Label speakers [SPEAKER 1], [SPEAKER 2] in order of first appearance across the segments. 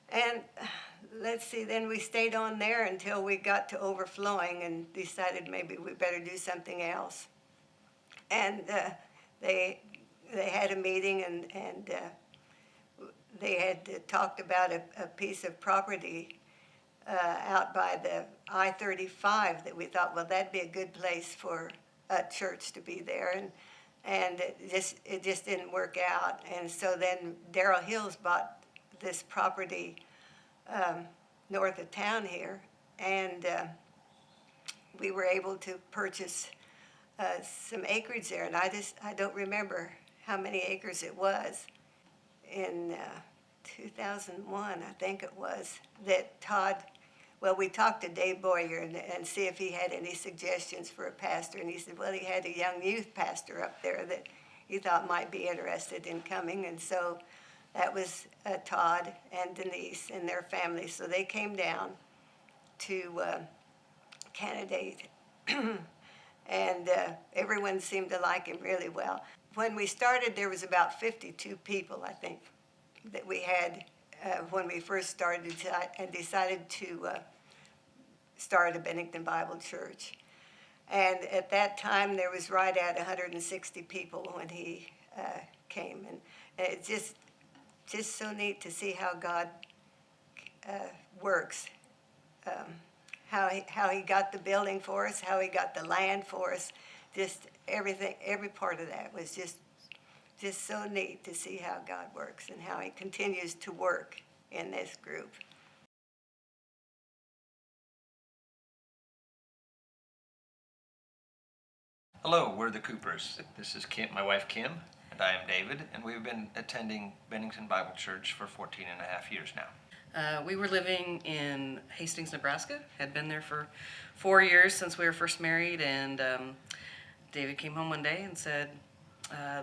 [SPEAKER 1] And let's see, then we stayed on there until we got to overflowing and decided maybe we better do something else. And they they had a meeting, and they had talked about a piece of property out by the I-35 that we thought, well, that'd be a good place for a church to be there. And it just didn't work out. And so then Darrell Hills bought this property north of town here, and we were able to purchase some acreage there. And I don't remember how many acres it was. In 2001, I think it was, that Todd, well, we talked to Dave Boyer and see if he had any suggestions for a pastor. And he said, well, he had a young youth pastor up there that he thought might be interested in coming. And so that was Todd and Denise and their family. So they came down to candidate. And everyone seemed to like him really well. When we started, there was about 52 people, I think, that we had when we first started and decided to start a Bennington Bible Church. And at that time, there was right at 160 people when he came. And it's just so neat to see how God works. How he got the building for us, how he got the land for us, just everything, every part of that was just so neat to see how God works and how he continues to work in this group.
[SPEAKER 2] Hello, we're the Coopers. This is my wife Kim, and I am David, and we've been attending Bennington Bible Church for 14 and a half years now.
[SPEAKER 3] We were living in Hastings, Nebraska, had been there for 4 years since we were first married, and David came home one day and said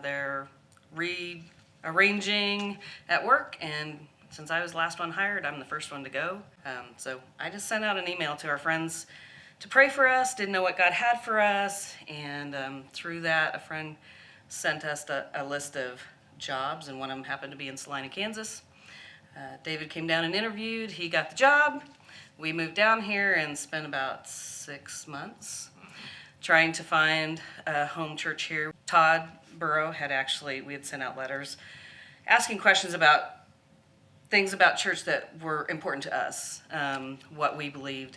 [SPEAKER 3] they're rearranging at work, and since I was the last one hired, I'm the first one to go. So I just sent out an email to our friends to pray for us, didn't know what God had for us, and through that, a friend sent us a list of jobs, and one of them happened to be in Salina, Kansas. David came down and interviewed. He got the job. We moved down here and spent about 6 months trying to find a home church here. Todd Burrow we had sent out letters asking questions about things about church that were important to us, what we believed.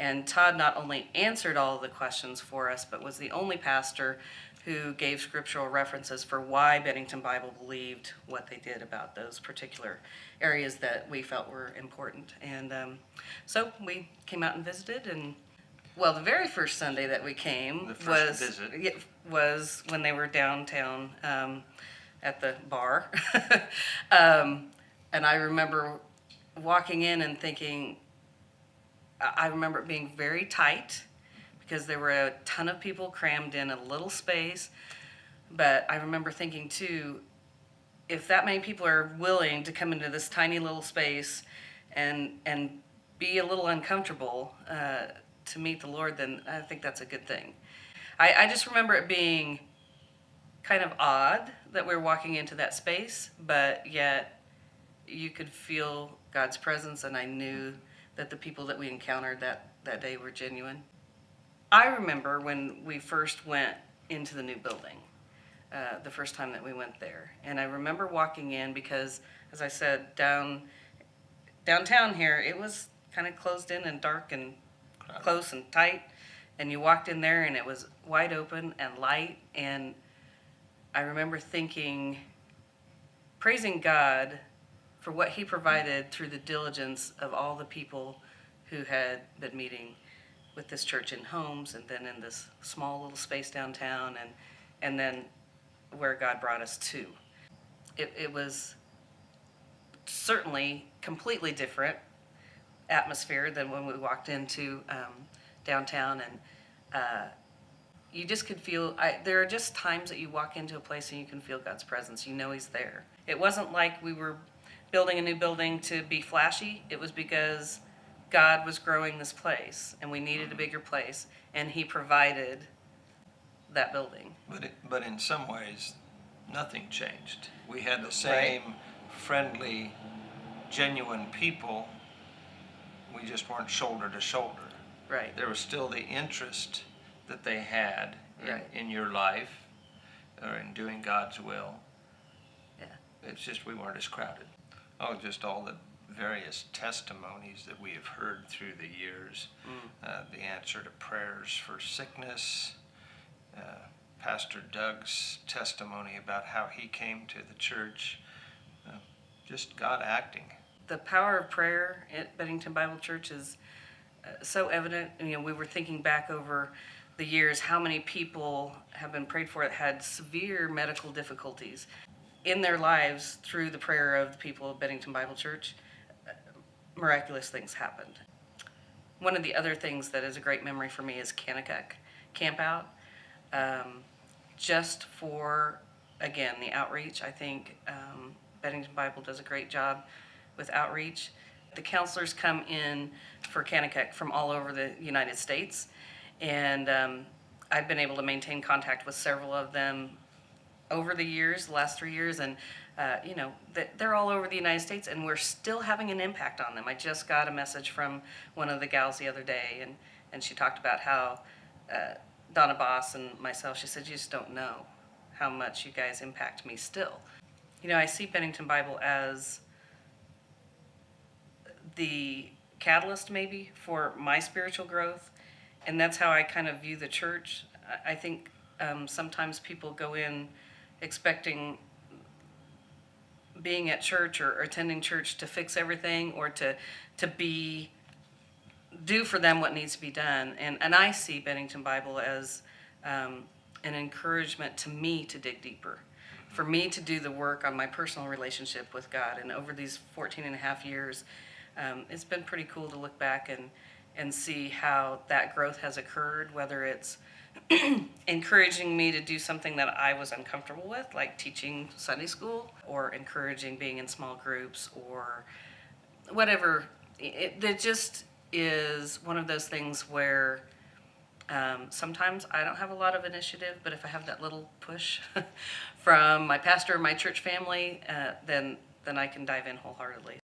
[SPEAKER 3] And Todd not only answered all of the questions for us, but was the only pastor who gave scriptural references for why Bennington Bible believed what they did about those particular areas that we felt were important. And so we came out and visited, and well, the very first Sunday that we came was when they were downtown at the bar. And I remember walking in and thinking, I remember it being very tight, because there were a ton of people crammed in a little space. But I remember thinking too, if that many people are willing to come into this tiny little space and be a little uncomfortable to meet the Lord, then I think that's a good thing. I just remember it being kind of odd that we were walking into that space, but yet you could feel God's presence, and I knew that the people that we encountered that day were genuine. I remember when we first went into the new building, the first time that we went there. And I remember walking in because, as I said, downtown here, it was kind of closed in and dark and close and tight. And you walked in there and it was wide open and light. And I remember thinking, praising God for what he provided through the diligence of all the people who had been meeting with this church in homes, and then in this small little space downtown, and then where God brought us to. It was certainly completely different atmosphere than when we walked into downtown, and you just could feel, there are just times that you walk into a place and you can feel God's presence. You know he's there. It wasn't like we were building a new building to be flashy. It was because God was growing this place, and we needed a bigger place, and he provided that building.
[SPEAKER 2] But in some ways, nothing changed. We had the same friendly genuine people. We just weren't shoulder to shoulder.
[SPEAKER 3] Right.
[SPEAKER 2] There was still the interest that they had
[SPEAKER 3] Right.
[SPEAKER 2] in your life or in doing God's will.
[SPEAKER 3] Yeah.
[SPEAKER 2] It's just we weren't as crowded. Oh, just all the various testimonies that we have heard through the years. The answer to prayers for sickness. Pastor Doug's testimony about how he came to the church. Just God acting.
[SPEAKER 3] The power of prayer at Bennington Bible Church is so evident. You know, we were thinking back over the years how many people have been prayed for that had severe medical difficulties in their lives through the prayer of the people of Bennington Bible Church. Miraculous things happened. One of the other things that is a great memory for me is Kanakuk Camp Out. Just for, again, the outreach. I think Bennington Bible does a great job with outreach. The counselors come in for Kanakuk from all over the United States, and I've been able to maintain contact with several of them over the years, the last 3 years, and you know, they're all over the United States, and we're still having an impact on them. I just got a message from one of the gals the other day, and she talked about how Donna Boss and myself, she said, you just don't know how much you guys impact me still. You know, I see Bennington Bible as the catalyst maybe for my spiritual growth, and that's how I kind of view the church. I think sometimes people go in expecting being at church or attending church to fix everything or to do for them what needs to be done. And I see Bennington Bible as an encouragement to me to dig deeper, for me to do the work on my personal relationship with God. And over these 14 and a half years, it's been pretty cool to look back and see how that growth has occurred, whether it's encouraging me to do something that I was uncomfortable with, like teaching Sunday school, or encouraging being in small groups, or whatever. It just is one of those things where sometimes I don't have a lot of initiative, but if I have that little push from my pastor or my church family, then I can dive in wholeheartedly.